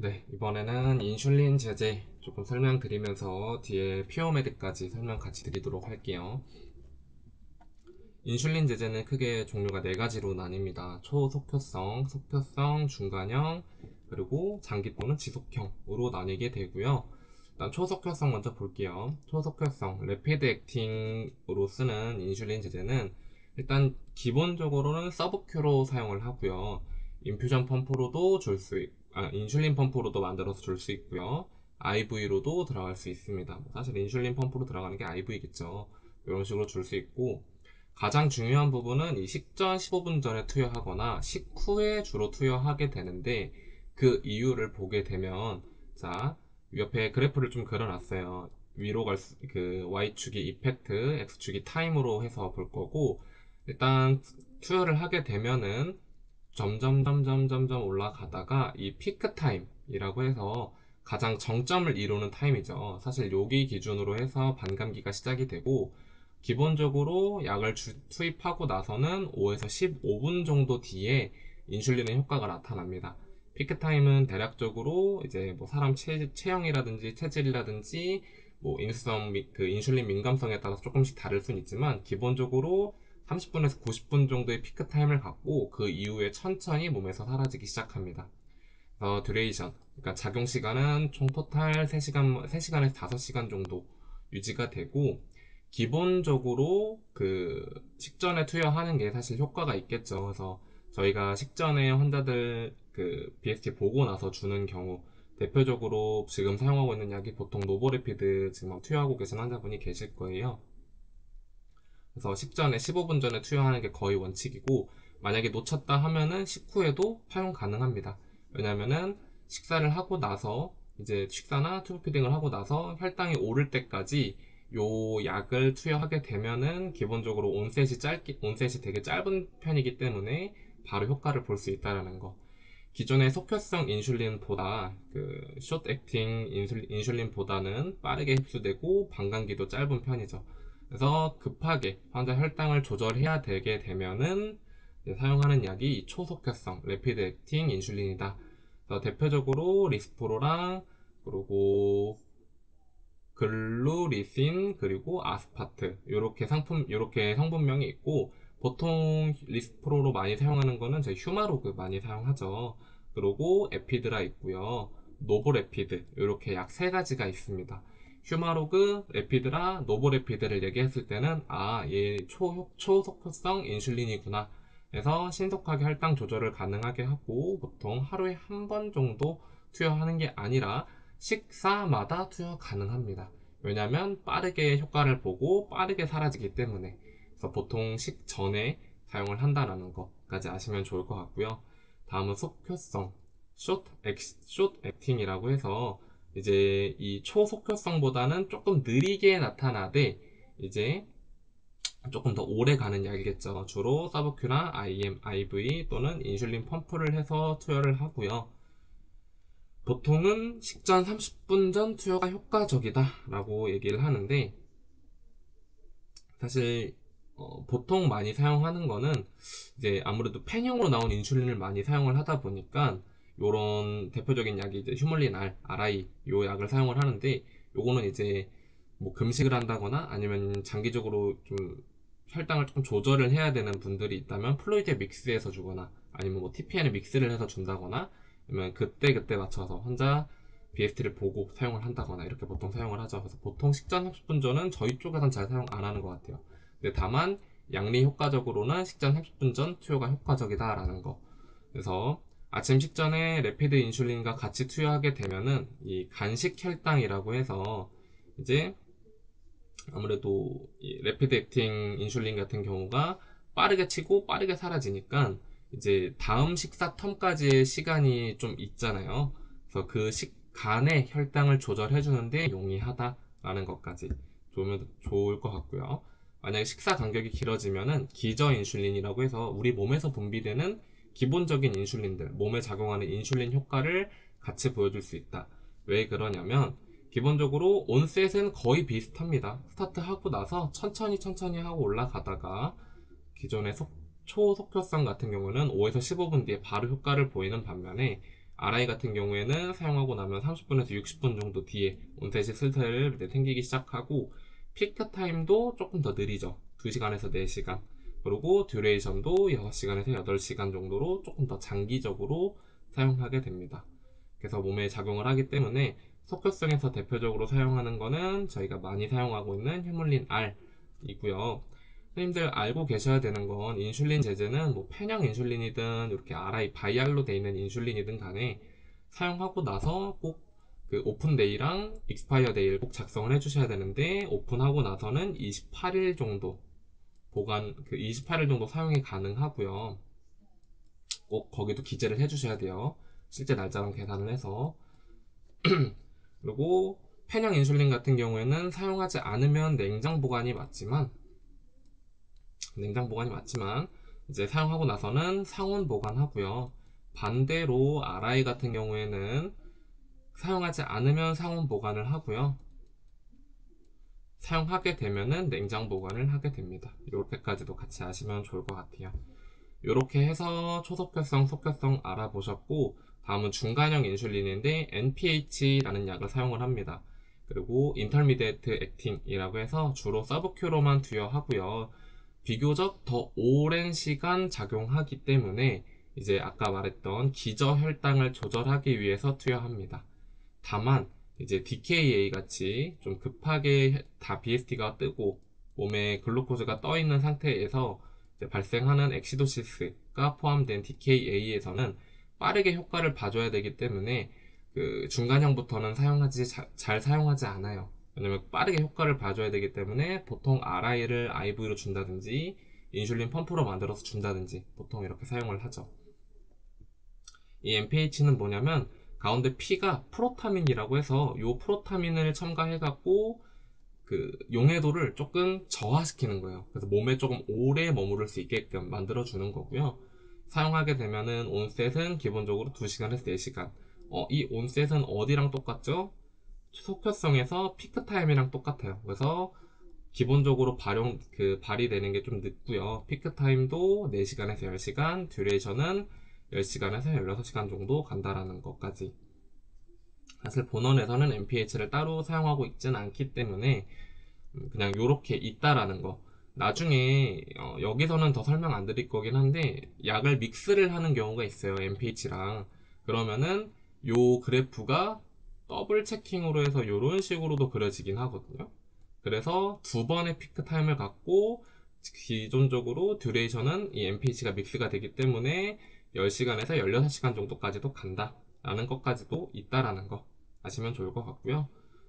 네, 이번에는 인슐린 제제 조금 설명드리면서 뒤에 피오메드까지 설명 같이 드리도록 할게요. 인슐린 제제는 크게 종류가 네 가지로 나뉩니다. 초속효성, 속효성, 중간형, 그리고 장기 또는 지속형으로 나뉘게 되고요. 일단 초속효성 먼저 볼게요. 초속효성, 레피드 액팅으로 쓰는 인슐린 제제는 일단 기본적으로는 서브큐로 사용을 하고요. 인퓨전 펌프로도 인슐린 펌프로도 만들어서 줄 수 있고요. IV로도 들어갈 수 있습니다. 사실 인슐린 펌프로 들어가는 게 IV겠죠. 이런 식으로 줄 수 있고, 가장 중요한 부분은 이 식전 15분 전에 투여하거나 식후에 주로 투여하게 되는데, 그 이유를 보게 되면, 자, 옆에 그래프를 좀 그려놨어요. 위로 그 Y축이 이펙트, X축이 타임으로 해서 볼 거고, 일단 투여를 하게 되면은 점점 올라가다가 이 피크 타임이라고 해서 가장 정점을 이루는 타임이죠. 사실 여기 기준으로 해서 반감기가 시작이 되고, 기본적으로 약을 투입하고 나서는 5에서 15분 정도 뒤에 인슐린의 효과가 나타납니다. 피크 타임은 대략적으로 이제 뭐 사람 체형이라든지 체질이라든지 뭐 그 인슐린 민감성에 따라서 조금씩 다를 수는 있지만, 기본적으로 30분에서 90분 정도의 피크 타임을 갖고 그 이후에 천천히 몸에서 사라지기 시작합니다. 듀레이션, 그러니까 작용 시간은 총 토탈 3시간에서 5시간 정도 유지가 되고, 기본적으로 그 식전에 투여하는 게 사실 효과가 있겠죠. 그래서 저희가 식전에 환자들 그 BST 보고 나서 주는 경우, 대표적으로 지금 사용하고 있는 약이 보통 노보레피드 지금 투여하고 계신 환자분이 계실 거예요. 그래서 식전에 15분 전에 투여하는 게 거의 원칙이고, 만약에 놓쳤다 하면은 식후에도 사용 가능합니다. 왜냐면은 식사를 하고 나서, 이제 식사나 튜브 피딩을 하고 나서 혈당이 오를 때까지 요 약을 투여하게 되면은 기본적으로 온셋이 되게 짧은 편이기 때문에 바로 효과를 볼 수 있다라는 거. 기존의 속효성 인슐린보다 숏 액팅 인슐린보다는 빠르게 흡수되고 반감기도 짧은 편이죠. 그래서 급하게 환자 혈당을 조절해야 되게 되면은 사용하는 약이 이 초속효성 레피드 액팅 인슐린이다. 그래서 대표적으로 리스포로랑, 그리고 글루리신, 그리고 아스파트, 요렇게 성분명이 있고, 보통 리스프로로 많이 사용하는 거는 저희 휴마로그 많이 사용하죠. 그리고 에피드라 있고요. 노보레피드, 요렇게 약 세 가지가 있습니다. 휴마로그, 에피드라, 노보레피드를 얘기했을 때는 얘 초속효성 인슐린이구나 해서 신속하게 혈당 조절을 가능하게 하고, 보통 하루에 한 번 정도 투여하는 게 아니라 식사마다 투여 가능합니다. 왜냐하면 빠르게 효과를 보고 빠르게 사라지기 때문에. 그래서 보통 식전에 사용을 한다는 것까지 아시면 좋을 것 같고요. 다음은 속효성 숏 액팅이라고 해서, 이제 이 초속효성보다는 조금 느리게 나타나되 이제 조금 더 오래 가는 약이겠죠. 주로 서브큐나 IM, IV 또는 인슐린 펌프를 해서 투여를 하고요. 보통은 식전 30분 전 투여가 효과적이다 라고 얘기를 하는데, 사실 보통 많이 사용하는 거는 이제 아무래도 펜형으로 나온 인슐린을 많이 사용을 하다 보니까, 요런 대표적인 약이 이제 휴몰린 RI 요 약을 사용을 하는데, 요거는 이제 뭐 금식을 한다거나 아니면 장기적으로 좀 혈당을 조금 조절을 해야 되는 분들이 있다면 플루이드에 믹스해서 주거나, 아니면 뭐 TPN에 믹스를 해서 준다거나, 아니면 그때 맞춰서 혼자 BST를 보고 사용을 한다거나 이렇게 보통 사용을 하죠. 그래서 보통 식전 30분 전은 저희 쪽에선 잘 사용 안 하는 것 같아요. 근데 다만 양리 효과적으로는 식전 30분 전 투여가 효과적이다라는 거. 그래서 아침 식전에 레피드 인슐린과 같이 투여하게 되면은 이 간식 혈당이라고 해서, 이제 아무래도 이 레피드 액팅 인슐린 같은 경우가 빠르게 치고 빠르게 사라지니까 이제 다음 식사 텀까지의 시간이 좀 있잖아요. 그래서 그 간의 혈당을 조절해 주는데 용이하다라는 것까지 좋으면 좋을 것 같고요. 만약에 식사 간격이 길어지면은 기저 인슐린이라고 해서 우리 몸에서 분비되는 기본적인 인슐린들, 몸에 작용하는 인슐린 효과를 같이 보여줄 수 있다. 왜 그러냐면, 기본적으로 온셋은 거의 비슷합니다. 스타트하고 나서 천천히 하고 올라가다가, 기존의 초속효성 같은 경우는 5에서 15분 뒤에 바로 효과를 보이는 반면에, RI 같은 경우에는 사용하고 나면 30분에서 60분 정도 뒤에 온셋이 슬슬 생기기 시작하고, 피크 타임도 조금 더 느리죠. 2시간에서 4시간. 그리고 듀레이션도 6시간에서 8시간 정도로 조금 더 장기적으로 사용하게 됩니다. 그래서 몸에 작용을 하기 때문에 속효성에서 대표적으로 사용하는 거는 저희가 많이 사용하고 있는 휴물린 R이고요. 선생님들 알고 계셔야 되는 건, 인슐린 제제는 뭐 편형 인슐린이든 이렇게 RI 바이알로 되어 있는 인슐린이든 간에 사용하고 나서 꼭 그 오픈 데이랑 익스파이어 데이를 꼭 작성을 해주셔야 되는데, 오픈하고 나서는 28일 정도 보관, 그 28일 정도 사용이 가능하고요. 꼭 거기도 기재를 해주셔야 돼요. 실제 날짜랑 계산을 해서. 그리고 편형 인슐린 같은 경우에는 사용하지 않으면 냉장 보관이 맞지만 이제 사용하고 나서는 상온 보관하고요. 반대로 RI 같은 경우에는 사용하지 않으면 상온 보관을 하고요. 사용하게 되면은 냉장 보관을 하게 됩니다. 이렇게까지도 같이 아시면 좋을 것 같아요. 이렇게 해서 초속효성, 속효성 알아보셨고, 다음은 중간형 인슐린인데 NPH라는 약을 사용을 합니다. 그리고 인터미디에이트 액팅이라고 해서 주로 서브큐로만 투여하고요. 비교적 더 오랜 시간 작용하기 때문에 이제 아까 말했던 기저혈당을 조절하기 위해서 투여합니다. 다만 이제 DKA 같이 좀 급하게 다 BST가 뜨고 몸에 글루코즈가 떠 있는 상태에서 발생하는 엑시도시스가 포함된 DKA에서는 빠르게 효과를 봐줘야 되기 때문에 그 중간형부터는 잘 사용하지 않아요. 왜냐면 빠르게 효과를 봐줘야 되기 때문에 보통 RI를 IV로 준다든지 인슐린 펌프로 만들어서 준다든지 보통 이렇게 사용을 하죠. 이 MPH는 뭐냐면 가운데 P가 프로타민이라고 해서 이 프로타민을 첨가해갖고 그 용해도를 조금 저하시키는 거예요. 그래서 몸에 조금 오래 머무를 수 있게끔 만들어주는 거고요. 사용하게 되면은 온셋은 기본적으로 2시간에서 4시간. 이 온셋은 어디랑 똑같죠? 속효성에서 피크 타임이랑 똑같아요. 그래서 기본적으로 발휘되는 게 좀 늦고요. 피크 타임도 4시간에서 10시간, 듀레이션은 10시간에서 16시간 정도 간다라는 것까지. 사실 본원에서는 MPH를 따로 사용하고 있지는 않기 때문에 그냥 요렇게 있다라는 거. 나중에 여기서는 더 설명 안 드릴 거긴 한데, 약을 믹스를 하는 경우가 있어요, MPH랑. 그러면은 요 그래프가 더블 체킹으로 해서 요런 식으로도 그려지긴 하거든요. 그래서 두 번의 피크 타임을 갖고 기존적으로 듀레이션은 이 MPH가 믹스가 되기 때문에 10시간에서 16시간 정도까지도 간다 라는 것까지도 있다라는 거 아시면 좋을 것 같고요.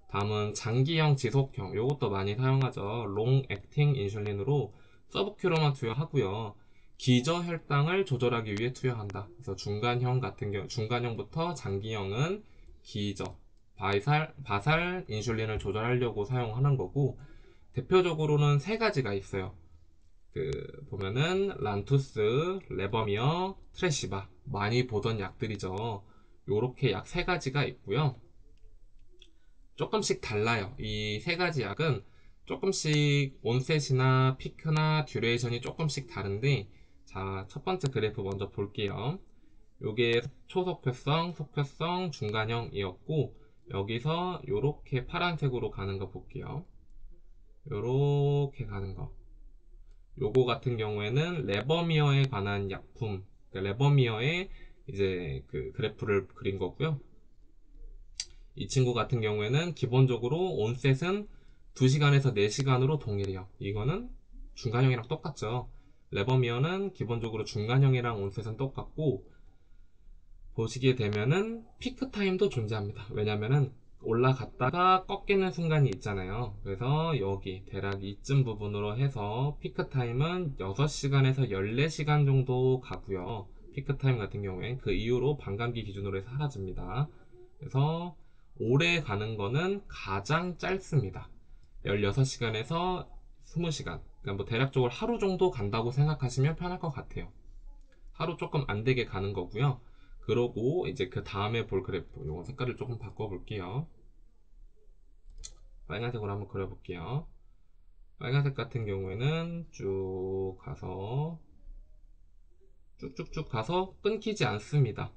다음은 장기형 지속형, 요것도 많이 사용하죠. 롱 액팅 인슐린으로 서브큐로만 투여하고요. 기저혈당을 조절하기 위해 투여한다. 그래서 중간형부터 장기형은 기저, 바살 인슐린을 조절하려고 사용하는 거고, 대표적으로는 세 가지가 있어요. 보면은 란투스, 레버미어, 트레시바, 많이 보던 약들이죠. 요렇게 약 세 가지가 있고요. 조금씩 달라요. 이 세 가지 약은 조금씩 온셋이나 피크나 듀레이션이 조금씩 다른데, 자, 첫 번째 그래프 먼저 볼게요. 요게 초속효성, 속효성, 중간형이었고, 여기서 요렇게 파란색으로 가는 거 볼게요. 요렇게 가는 거. 요거 같은 경우에는 레버미어에 관한 약품, 그러니까 레버미어의 이제 그 그래프를 그린 거고요. 이 친구 같은 경우에는 기본적으로 온셋은 2시간에서 4시간으로 동일해요. 이거는 중간형이랑 똑같죠. 레버미어는 기본적으로 중간형이랑 온셋은 똑같고, 보시게 되면은 피크 타임도 존재합니다. 왜냐면은 올라갔다가 꺾이는 순간이 있잖아요. 그래서 여기 대략 이쯤 부분으로 해서 피크 타임은 6시간에서 14시간 정도 가고요. 피크 타임 같은 경우엔 그 이후로 반감기 기준으로 해서 사라집니다. 그래서 오래 가는 거는 가장 짧습니다. 16시간에서 20시간. 그러니까 뭐 대략적으로 하루 정도 간다고 생각하시면 편할 것 같아요. 하루 조금 안 되게 가는 거고요. 그러고 이제 그 다음에 볼 그래프, 요거 색깔을 조금 바꿔볼게요. 빨간색으로 한번 그려볼게요. 빨간색 같은 경우에는 쭉쭉쭉 가서 끊기지 않습니다.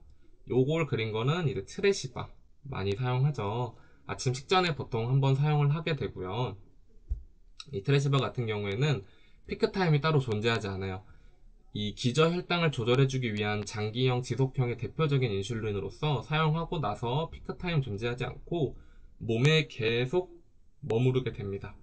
요걸 그린 거는 이제 트레시바 많이 사용하죠. 아침 식전에 보통 한번 사용을 하게 되고요. 이 트레시바 같은 경우에는 피크 타임이 따로 존재하지 않아요. 이 기저혈당을 조절해주기 위한 장기형 지속형의 대표적인 인슐린으로서 사용하고 나서 피크 타임 존재하지 않고 몸에 계속 머무르게 됩니다.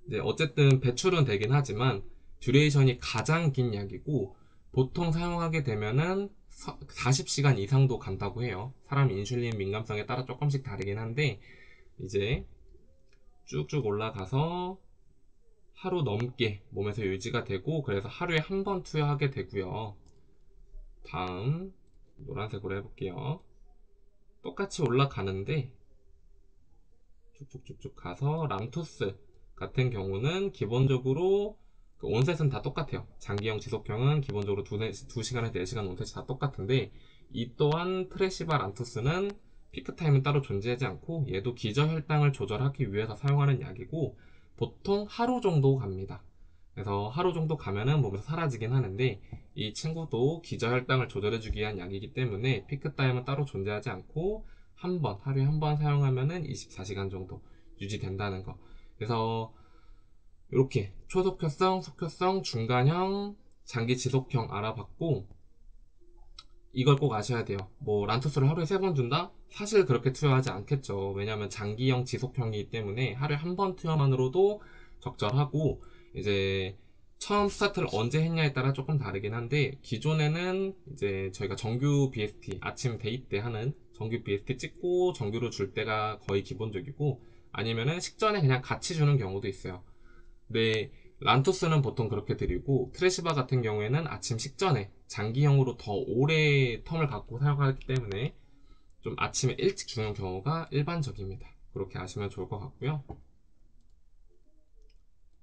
이제 어쨌든 배출은 되긴 하지만 듀레이션이 가장 긴 약이고 보통 사용하게 되면은 40시간 이상도 간다고 해요. 사람 인슐린 민감성에 따라 조금씩 다르긴 한데 이제 쭉쭉 올라가서 하루 넘게 몸에서 유지가 되고 그래서 하루에 한 번 투여하게 되고요. 다음 노란색으로 해볼게요. 똑같이 올라가는데 쭉쭉쭉쭉 가서 람토스 같은 경우는 기본적으로 그 온셋은 다 똑같아요. 장기형 지속형은 기본적으로 2시간에서 4시간 온셋이 다 똑같은데 이 또한 트레시바 람토스는 피크타임은 따로 존재하지 않고 얘도 기저혈당을 조절하기 위해서 사용하는 약이고 보통 하루 정도 갑니다. 그래서 하루 정도 가면은 몸에서 사라지긴 하는데 이 친구도 기저혈당을 조절해주기 위한 약이기 때문에 피크타임은 따로 존재하지 않고 하루에 한 번 사용하면은 24시간 정도 유지된다는 거. 그래서 이렇게 초속효성, 속효성, 중간형, 장기 지속형 알아봤고 이걸 꼭 아셔야 돼요. 뭐 란토스를 하루에 3번 준다? 사실 그렇게 투여하지 않겠죠. 왜냐하면 장기형 지속형이기 때문에 하루에 한 번 투여만으로도 적절하고 이제 처음 스타트를 언제 했냐에 따라 조금 다르긴 한데 기존에는 이제 저희가 정규 BST 아침 대입 때 하는 정규 BST 찍고 정규로 줄 때가 거의 기본적이고 아니면은 식전에 그냥 같이 주는 경우도 있어요. 네, 란토스는 보통 그렇게 드리고 트레시바 같은 경우에는 아침 식전에 장기형으로 더 오래 텀을 갖고 사용하기 때문에 좀 아침에 일찍 주는 경우가 일반적입니다. 그렇게 아시면 좋을 것 같고요.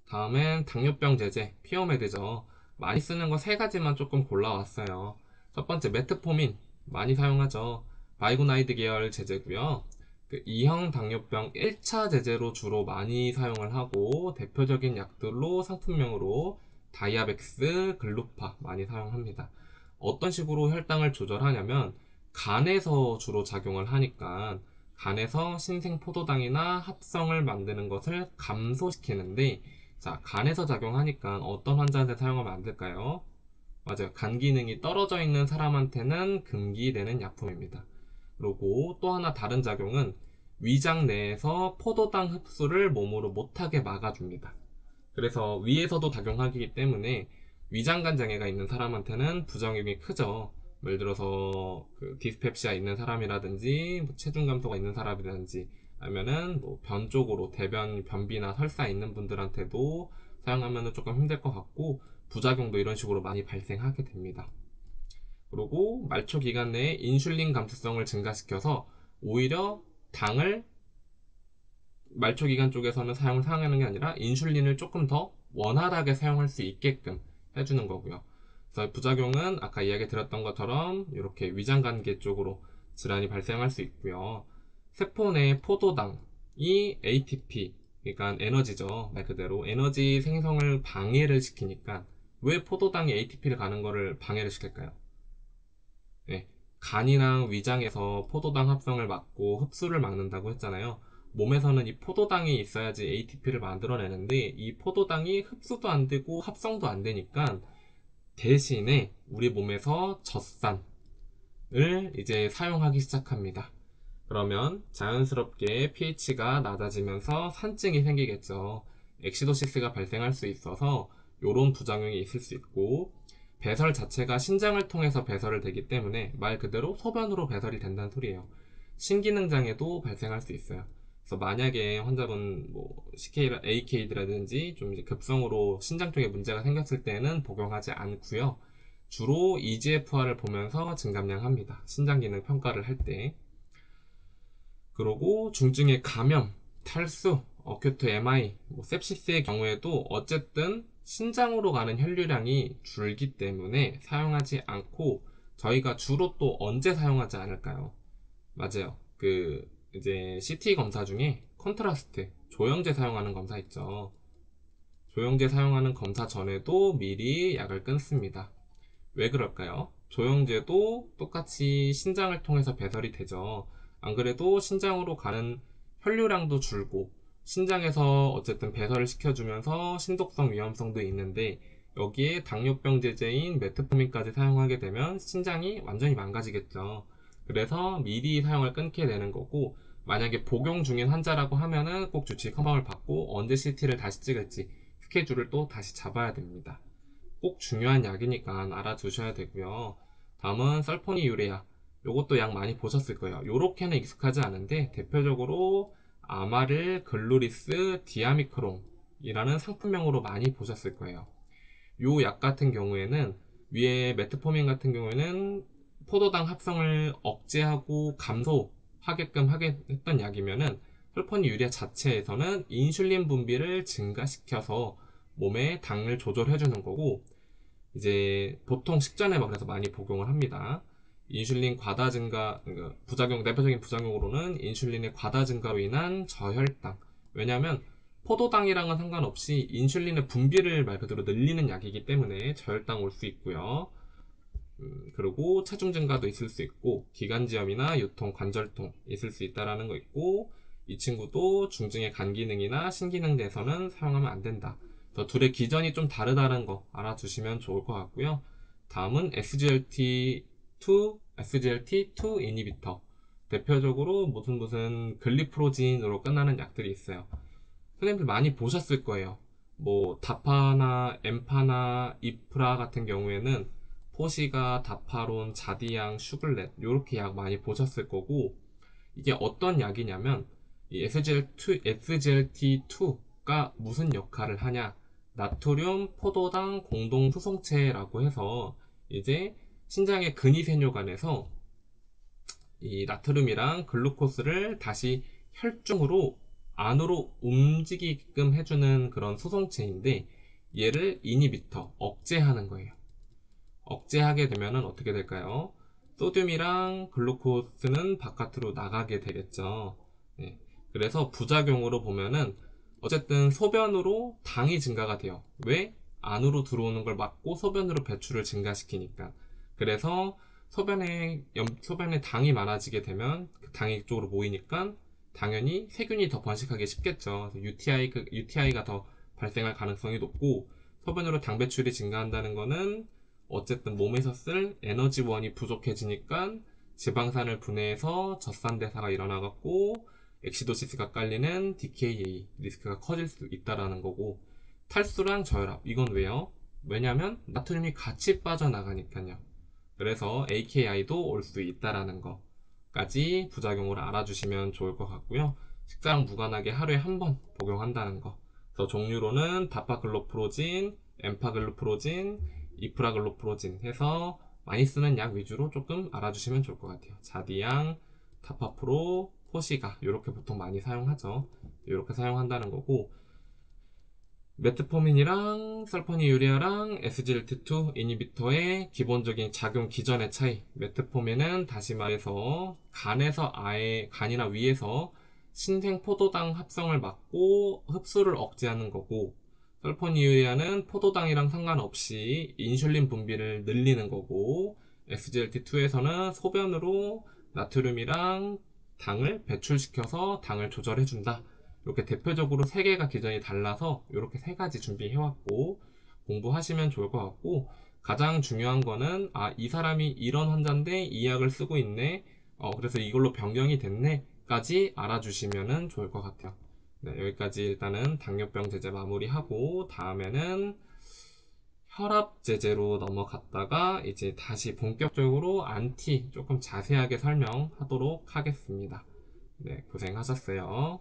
다음엔 당뇨병 제제, 피어메드죠. 많이 쓰는 거 세 가지만 조금 골라왔어요. 첫 번째 메트포민 많이 사용하죠. 바이고나이드 계열 제제고요. 그 2형 당뇨병 1차 제제로 주로 많이 사용을 하고 대표적인 약들로 상품명으로 다이아백스, 글루파 많이 사용합니다. 어떤 식으로 혈당을 조절하냐면 간에서 주로 작용을 하니까 간에서 신생포도당이나 합성을 만드는 것을 감소시키는데 자, 간에서 작용하니까 어떤 환자한테 사용하면 안 될까요? 맞아요. 간 기능이 떨어져 있는 사람한테는 금기되는 약품입니다. 그리고 또 하나 다른 작용은 위장 내에서 포도당 흡수를 몸으로 못하게 막아줍니다. 그래서 위에서도 작용하기 때문에 위장관 장애가 있는 사람한테는 부작용이 크죠. 예를 들어서 그 디스펩시아 있는 사람이라든지 뭐 체중 감소가 있는 사람이라든지 아니면은 뭐 변 쪽으로 대변 변비나 설사 있는 분들한테도 사용하면 조금 힘들 것 같고 부작용도 이런 식으로 많이 발생하게 됩니다. 그리고 말초 기간 내에 인슐린 감수성을 증가시켜서 오히려 당을 말초 기간 쪽에서는 사용을 상하는 게 아니라 인슐린을 조금 더 원활하게 사용할 수 있게끔 해주는 거고요. 그래서 부작용은 아까 이야기 드렸던 것처럼 이렇게 위장관계 쪽으로 질환이 발생할 수 있고요. 세포 내 포도당이 ATP, 그러니까 에너지죠. 말 그대로 에너지 생성을 방해를 시키니까 왜 포도당이 ATP를 가는 거를 방해를 시킬까요? 네, 간이랑 위장에서 포도당 합성을 막고 흡수를 막는다고 했잖아요. 몸에서는 이 포도당이 있어야지 ATP를 만들어내는데 이 포도당이 흡수도 안 되고 합성도 안 되니까 대신에 우리 몸에서 젖산을 이제 사용하기 시작합니다. 그러면 자연스럽게 pH가 낮아지면서 산증이 생기겠죠. 엑시도시스가 발생할 수 있어서 이런 부작용이 있을 수 있고 배설 자체가 신장을 통해서 배설을 되기 때문에 말 그대로 소변으로 배설이 된다는 소리예요. 신기능 장애도 발생할 수 있어요. 그래서 만약에 환자분 뭐 CK, AKD라든지 좀 이제 급성으로 신장 쪽에 문제가 생겼을 때는 복용하지 않고요. 주로 EGFR을 보면서 증감량합니다. 신장 기능 평가를 할 때. 그리고 중증의 감염, 탈수, 어큐트 MI, 뭐 sepsis의 경우에도 어쨌든 신장으로 가는 혈류량이 줄기 때문에 사용하지 않고 저희가 주로 또 언제 사용하지 않을까요? 맞아요. 그 이제 CT 검사 중에 컨트라스트, 조영제 사용하는 검사 있죠. 조영제 사용하는 검사 전에도 미리 약을 끊습니다. 왜 그럴까요? 조영제도 똑같이 신장을 통해서 배설이 되죠. 안 그래도 신장으로 가는 혈류량도 줄고 신장에서 어쨌든 배설을 시켜주면서 신독성 위험성도 있는데 여기에 당뇨병 제제인 메트포민까지 사용하게 되면 신장이 완전히 망가지겠죠. 그래서 미리 사용을 끊게 되는 거고, 만약에 복용 중인 환자라고 하면은 꼭 주치의 처방을 받고 언제 CT를 다시 찍을지 스케줄을 또 다시 잡아야 됩니다. 꼭 중요한 약이니까 알아두셔야 되고요. 다음은 설포니유레아. 요것도 약 많이 보셨을 거예요. 요렇게는 익숙하지 않은데 대표적으로 아마릴 글루리스 디아미크론이라는 상품명으로 많이 보셨을 거예요. 요 약 같은 경우에는 위에 메트포민 같은 경우에는 포도당 합성을 억제하고 감소하게끔 하게 했던 약이면은 설포니유리아 자체에서는 인슐린 분비를 증가시켜서 몸에 당을 조절해주는 거고, 이제 보통 식전에 막 그래서 많이 복용을 합니다. 인슐린 과다 증가, 그러니까 대표적인 부작용으로는 인슐린의 과다 증가로 인한 저혈당. 왜냐하면 포도당이랑은 상관없이 인슐린의 분비를 말 그대로 늘리는 약이기 때문에 저혈당 올 수 있고요. 그리고 체중 증가도 있을 수 있고 기관지염이나 요통, 관절통 있을 수 있다라는 거 있고, 이 친구도 중증의 간 기능이나 신기능에서는 사용하면 안 된다. 그래서 둘의 기전이 좀 다르다는 거 알아두시면 좋을 것 같고요. 다음은 SGLT2 이니비터. 대표적으로 무슨 글리프로진으로 끝나는 약들이 있어요. 선생님들 많이 보셨을 거예요. 뭐 다파나 엠파나 이프라 같은 경우에는 포시가, 다파론, 자디양, 슈글렛 요렇게 약 많이 보셨을 거고, 이게 어떤 약이냐면 이 SGLT2가 무슨 역할을 하냐, 나트륨 포도당 공동 수송체라고 해서 이제 신장의 근위세뇨관에서 이 나트륨이랑 글루코스를 다시 혈중으로 안으로 움직이게끔 해주는 그런 수송체인데, 얘를 이니비터, 억제하는 거예요. 억제하게 되면은 어떻게 될까요? 소듐이랑 글루코스는 바깥으로 나가게 되겠죠. 네. 그래서 부작용으로 보면은 어쨌든 소변으로 당이 증가가 돼요. 왜? 안으로 들어오는 걸 막고 소변으로 배출을 증가시키니까. 그래서 소변에 당이 많아지게 되면 그 당이 이쪽으로 모이니까 당연히 세균이 더 번식하기 쉽겠죠. UTI가 더 발생할 가능성이 높고, 소변으로 당 배출이 증가한다는 거는 어쨌든 몸에서 쓸 에너지원이 부족해지니까 지방산을 분해해서 젖산대사가 일어나갖고 엑시도시스가 깔리는 DKA 리스크가 커질 수 있다라는 거고, 탈수랑 저혈압 이건 왜요? 왜냐면 나트륨이 같이 빠져나가니까요. 그래서 AKI도 올 수 있다라는 거까지 부작용으로 알아주시면 좋을 것 같고요. 식사랑 무관하게 하루에 한 번 복용한다는 거. 그래서 종류로는 다파글로프로진, 엠파글로프로진, 이프라글로프로진 해서 많이 쓰는 약 위주로 조금 알아주시면 좋을 것 같아요. 자디양, 타파프로, 포시가 이렇게 보통 많이 사용하죠. 이렇게 사용한다는 거고, 메트포민이랑 설포니유리아랑 SGLT2 이니비터의 기본적인 작용 기전의 차이. 메트포민은 다시 말해서 간이나 위에서 신생 포도당 합성을 막고 흡수를 억제하는 거고, 설포니유리아는 포도당이랑 상관없이 인슐린 분비를 늘리는 거고, SGLT2에서는 소변으로 나트륨이랑 당을 배출시켜서 당을 조절해준다. 이렇게 대표적으로 세 개가 기전이 달라서 이렇게 세 가지 준비해왔고 공부하시면 좋을 것 같고, 가장 중요한 거는 이 사람이 이런 환자인데 이 약을 쓰고 있네, 그래서 이걸로 변경이 됐네 까지 알아주시면 좋을 것 같아요. 네, 여기까지 일단은 당뇨병 제제 마무리하고 다음에는 혈압 제제로 넘어갔다가 이제 다시 본격적으로 안티 조금 자세하게 설명하도록 하겠습니다. 네, 고생하셨어요.